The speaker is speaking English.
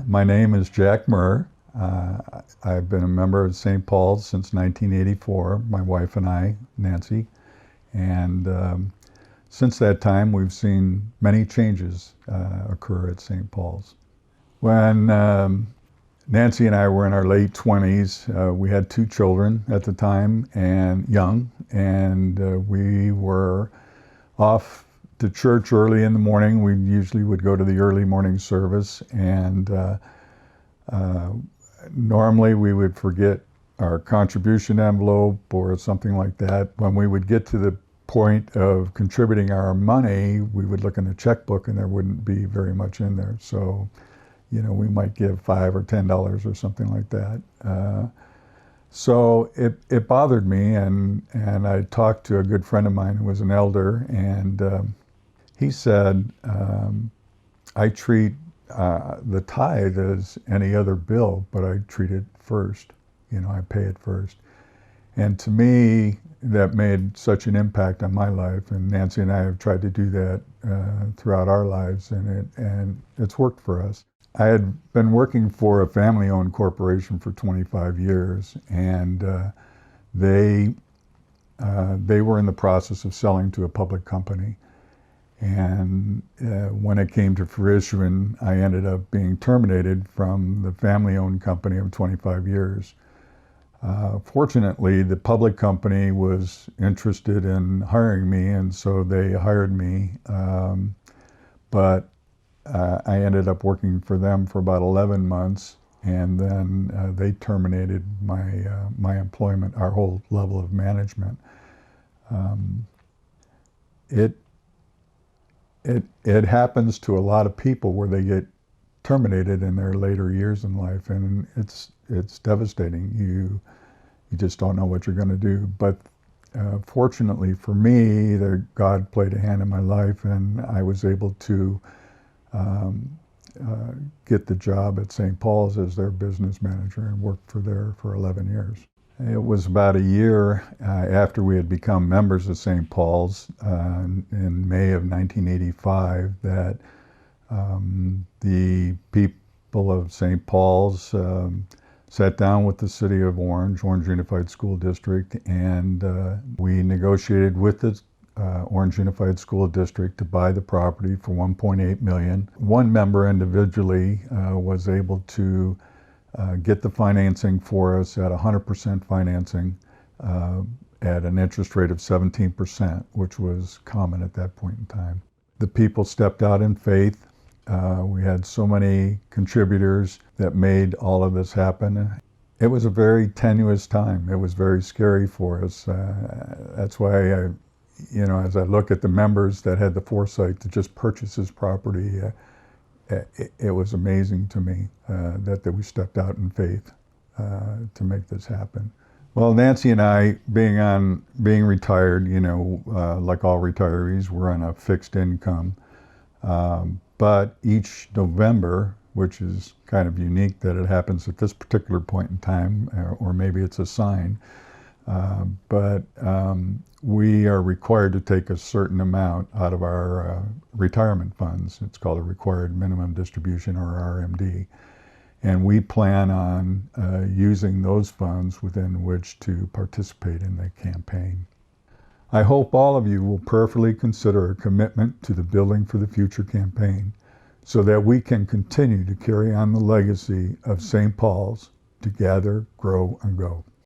My name is Jack Mihr. I've been a member of St. Paul's since 1984, my wife and I, Nancy. And since that time, we've seen many changes occur at St. Paul's. When Nancy and I were in our late 20s, we had two children at the time, and young, and we were off to church early in the morning. We usually would go to the early morning service, and normally we would forget our contribution envelope or something like that. When we would get to the point of contributing our money, we would look in the checkbook and there wouldn't be very much in there. So, we might give $5 or $10 or something like that. So it bothered me, and I talked to a good friend of mine who was an elder, and he said, I treat the tithe as any other bill, but I treat it first. I pay it first. And to me, that made such an impact on my life, and Nancy and I have tried to do that throughout our lives, and it's worked for us. I had been working for a family-owned corporation for 25 years, and they were in the process of selling to a public company. And when it came to fruition, I ended up being terminated from the family-owned company of 25 years. Fortunately, the public company was interested in hiring me, and so they hired me. But I ended up working for them for about 11 months, and then they terminated my employment, our whole level of management. It happens to a lot of people where they get terminated in their later years in life, and it's devastating. You just don't know what you're going to do. But fortunately for me, God played a hand in my life, and I was able to get the job at St. Paul's as their business manager and worked for 11 years. It was about a year after we had become members of St. Paul's in May of 1985 that the people of St. Paul's sat down with the city of Orange Unified School District, and we negotiated with the Orange Unified School District to buy the property for $1.8 million. One member individually was able to get the financing for us at 100% financing at an interest rate of 17%, which was common at that point in time. The people stepped out in faith. We had so many contributors that made all of this happen. It was a very tenuous time. It was very scary for us. That's why as I look at the members that had the foresight to just purchase this property, it was amazing to me that we stepped out in faith to make this happen. Well, Nancy and I, being retired, like all retirees, we're on a fixed income. But each November, which is kind of unique that it happens at this particular point in time, or maybe it's a sign, but we are required to take a certain amount out of our retirement funds. It's called a required minimum distribution, or RMD. And we plan on using those funds within which to participate in the campaign. I hope all of you will prayerfully consider a commitment to the Building for the Future campaign so that we can continue to carry on the legacy of St. Paul's to gather, grow, and go.